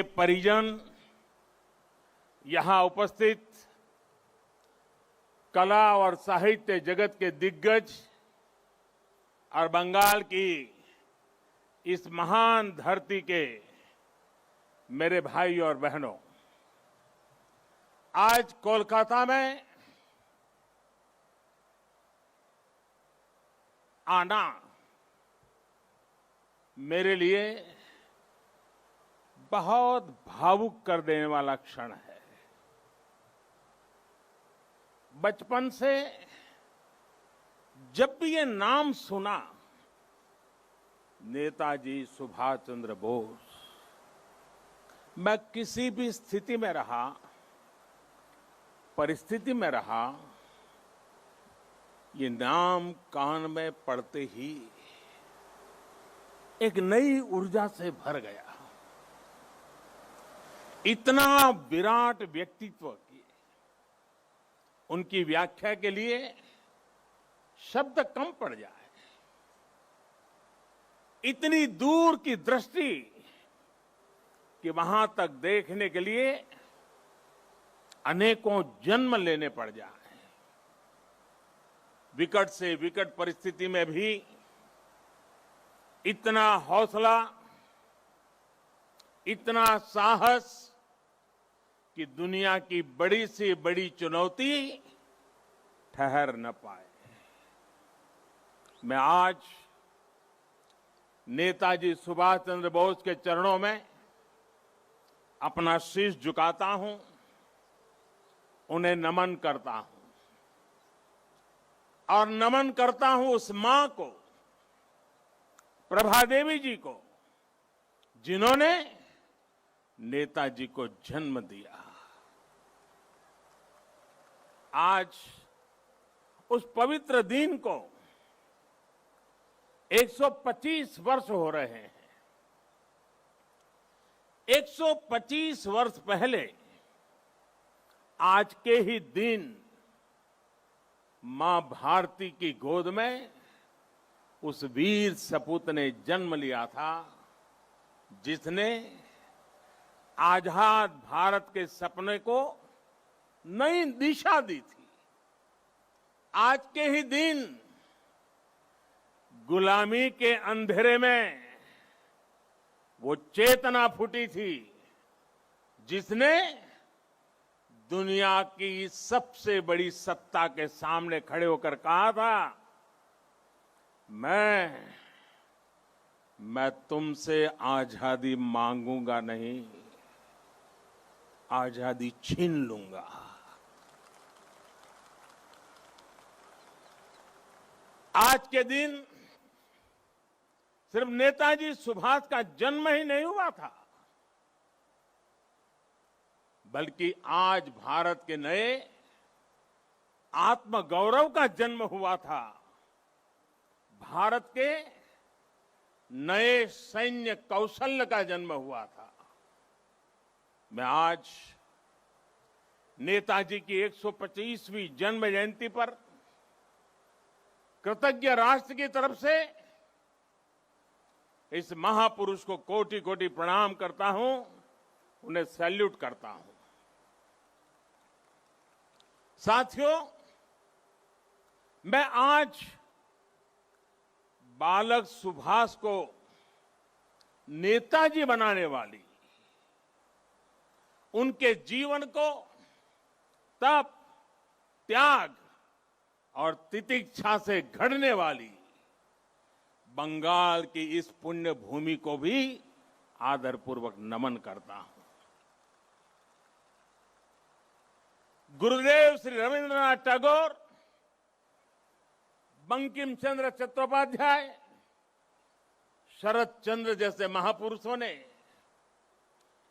परिजन, यहां उपस्थित कला और साहित्य जगत के दिग्गज और बंगाल की इस महान धरती के मेरे भाई और बहनों, आज कोलकाता में आना मेरे लिए बहुत भावुक कर देने वाला क्षण है। बचपन से जब भी ये नाम सुना, नेताजी सुभाष चंद्र बोस, मैं किसी भी स्थिति में रहा, परिस्थिति में रहा, ये नाम कान में पड़ते ही एक नई ऊर्जा से भर गया। इतना विराट व्यक्तित्व की उनकी व्याख्या के लिए शब्द कम पड़ जाए। इतनी दूर की दृष्टि कि वहां तक देखने के लिए अनेकों जन्म लेने पड़ जाए। विकट से विकट परिस्थिति में भी इतना हौसला, इतना साहस कि दुनिया की बड़ी से बड़ी चुनौती ठहर न पाए। मैं आज नेताजी सुभाष चंद्र बोस के चरणों में अपना शीश झुकाता हूं, उन्हें नमन करता हूं और नमन करता हूं उस मां को, प्रभा देवी जी को, जिन्होंने नेताजी को जन्म दिया। आज उस पवित्र दिन को 125 वर्ष हो रहे हैं। 125 वर्ष पहले आज के ही दिन मां भारती की गोद में उस वीर सपूत ने जन्म लिया था, जिसने आजाद भारत के सपने को नई दिशा दी थी। आज के ही दिन गुलामी के अंधेरे में वो चेतना फूटी थी, जिसने दुनिया की सबसे बड़ी सत्ता के सामने खड़े होकर कहा था, मैं तुमसे आजादी मांगूंगा नहीं, आजादी छीन लूंगा। आज के दिन सिर्फ नेताजी सुभाष का जन्म ही नहीं हुआ था, बल्कि आज भारत के नए आत्मगौरव का जन्म हुआ था। भारत के नए सैन्य कौशल्य का जन्म हुआ था। मैं आज नेताजी की 125वीं जन्म जयंती पर कृतज्ञ राष्ट्र की तरफ से इस महापुरुष को कोटि कोटि प्रणाम करता हूं, उन्हें सैल्यूट करता हूं। साथियों, मैं आज बालक सुभाष को नेताजी बनाने वाली, उनके जीवन को तप, त्याग और तितिक्षा से घड़ने वाली बंगाल की इस पुण्य भूमि को भी आदरपूर्वक नमन करता हूं। गुरुदेव श्री रविंद्रनाथ टैगोर, बंकिम चंद्र चट्टोपाध्याय, शरद चंद्र जैसे महापुरुषों ने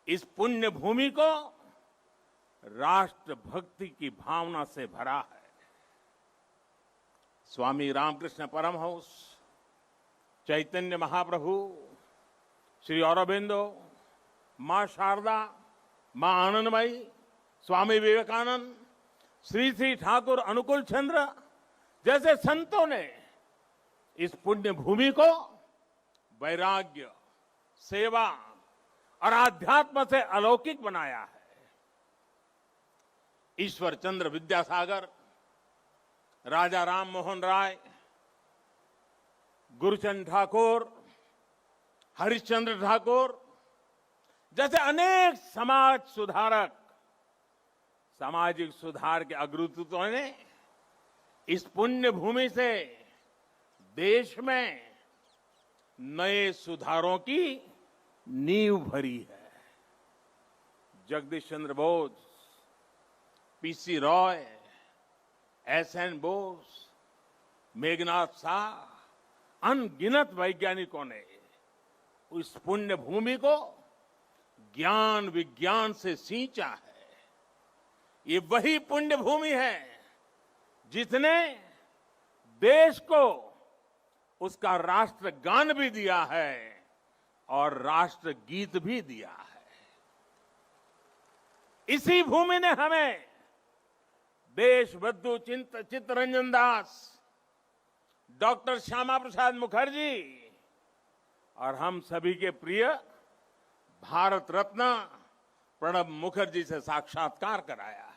इस पुण्य भूमि को राष्ट्रभक्ति की भावना से भरा है। स्वामी रामकृष्ण परमहंस, चैतन्य महाप्रभु, श्री अरबिंदो, मां शारदा, मां आनंदमयी, स्वामी विवेकानंद, श्री श्री ठाकुर अनुकूल चंद्र जैसे संतों ने इस पुण्य भूमि को वैराग्य, सेवा और आध्यात्म से अलौकिक बनाया है। ईश्वर चंद्र विद्यासागर, राजा राम मोहन राय, गुरुचंद ठाकुर, हरिश्चंद्र ठाकुर जैसे अनेक समाज सुधारक, सामाजिक सुधार के अग्रदूतों ने इस पुण्य भूमि से देश में नए सुधारों की नींव भरी है। जगदीश चंद्र बोस, पीसी रॉय, एसएन बोस, मेघनाथ शाह, अनगिनत वैज्ञानिकों ने उस पुण्य भूमि को ज्ञान विज्ञान से सींचा है। ये वही पुण्य भूमि है जिसने देश को उसका राष्ट्रगान भी दिया है और राष्ट्रगीत भी दिया है। इसी भूमि ने हमें देशबंधु चित्तरंजन दास, डॉक्टर श्यामा प्रसाद मुखर्जी और हम सभी के प्रिय भारत रत्न प्रणब मुखर्जी से साक्षात्कार कराया है।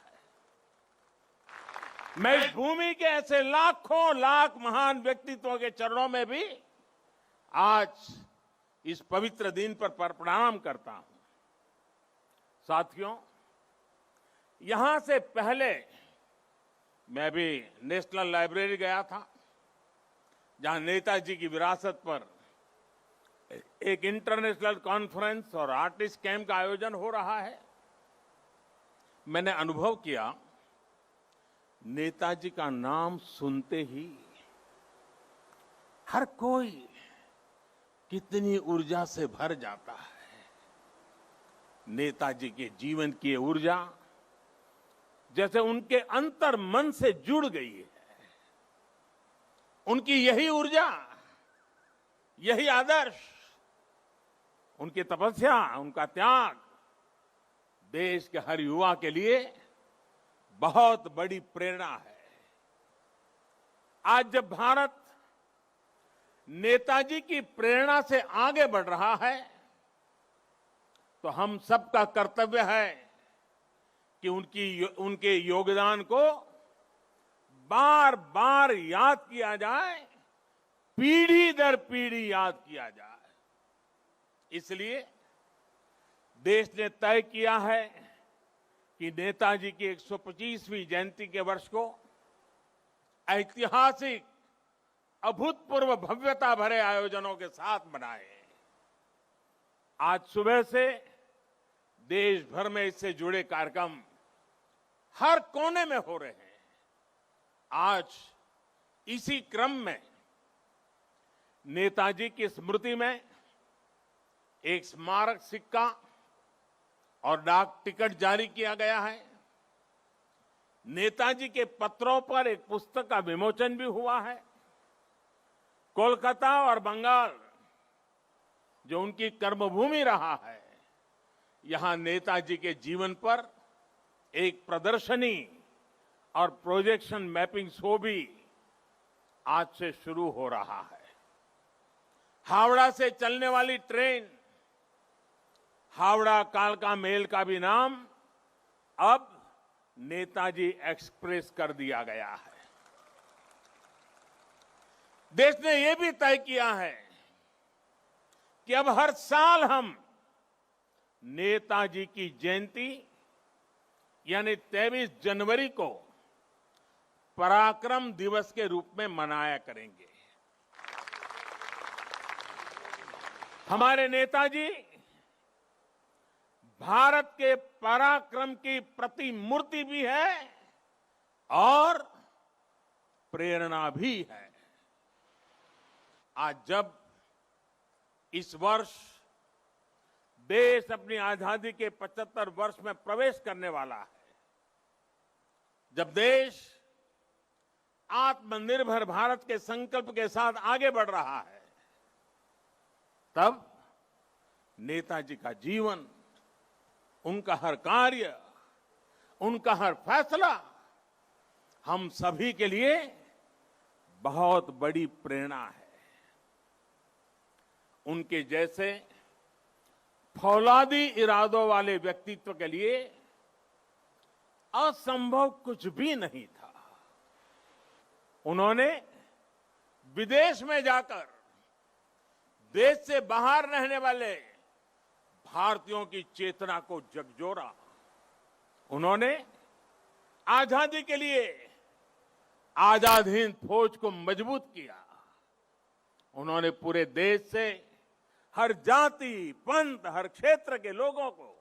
मैं इस भूमि के ऐसे लाखों लाख महान व्यक्तित्वों के चरणों में भी आज इस पवित्र दिन पर प्रणाम करता हूं। साथियों, यहां से पहले मैं भी नेशनल लाइब्रेरी गया था, जहां नेताजी की विरासत पर एक इंटरनेशनल कॉन्फ्रेंस और आर्टिस्ट कैंप का आयोजन हो रहा है। मैंने अनुभव किया, नेताजी का नाम सुनते ही हर कोई कितनी ऊर्जा से भर जाता है। नेताजी के जीवन की ऊर्जा जैसे उनके अंतर मन से जुड़ गई है। उनकी यही ऊर्जा, यही आदर्श, उनकी तपस्या, उनका त्याग देश के हर युवा के लिए बहुत बड़ी प्रेरणा है। आज जब भारत नेताजी की प्रेरणा से आगे बढ़ रहा है, तो हम सबका कर्तव्य है कि उनके योगदान को बार बार याद किया जाए, पीढ़ी दर पीढ़ी याद किया जाए। इसलिए देश ने तय किया है कि नेताजी की 125वीं जयंती के वर्ष को ऐतिहासिक, अभूतपूर्व भव्यता भरे आयोजनों के साथ मनाए। आज सुबह से देश भर में इससे जुड़े कार्यक्रम हर कोने में हो रहे हैं। आज इसी क्रम में नेताजी की स्मृति में एक स्मारक सिक्का और डाक टिकट जारी किया गया है। नेताजी के पत्रों पर एक पुस्तक का विमोचन भी हुआ है। कोलकाता और बंगाल, जो उनकी कर्मभूमि रहा है, यहां नेताजी के जीवन पर एक प्रदर्शनी और प्रोजेक्शन मैपिंग शो भी आज से शुरू हो रहा है। हावड़ा से चलने वाली ट्रेन हावड़ा कालका मेल का भी नाम अब नेताजी एक्सप्रेस कर दिया गया है। देश ने यह भी तय किया है कि अब हर साल हम नेताजी की जयंती यानी 23 जनवरी को पराक्रम दिवस के रूप में मनाया करेंगे। हमारे नेताजी भारत के पराक्रम की प्रतिमूर्ति भी है और प्रेरणा भी है। आज जब इस वर्ष देश अपनी आजादी के 75 वर्ष में प्रवेश करने वाला है, जब देश आत्मनिर्भर भारत के संकल्प के साथ आगे बढ़ रहा है, तब नेताजी का जीवन, उनका हर कार्य, उनका हर फैसला हम सभी के लिए बहुत बड़ी प्रेरणा है। उनके जैसे फौलादी इरादों वाले व्यक्तित्व के लिए असंभव कुछ भी नहीं था। उन्होंने विदेश में जाकर देश से बाहर रहने वाले भारतीयों की चेतना को झकझोरा। उन्होंने आजादी के लिए आजाद हिंद फौज को मजबूत किया। उन्होंने पूरे देश से हर जाति, पंथ, हर क्षेत्र के लोगों को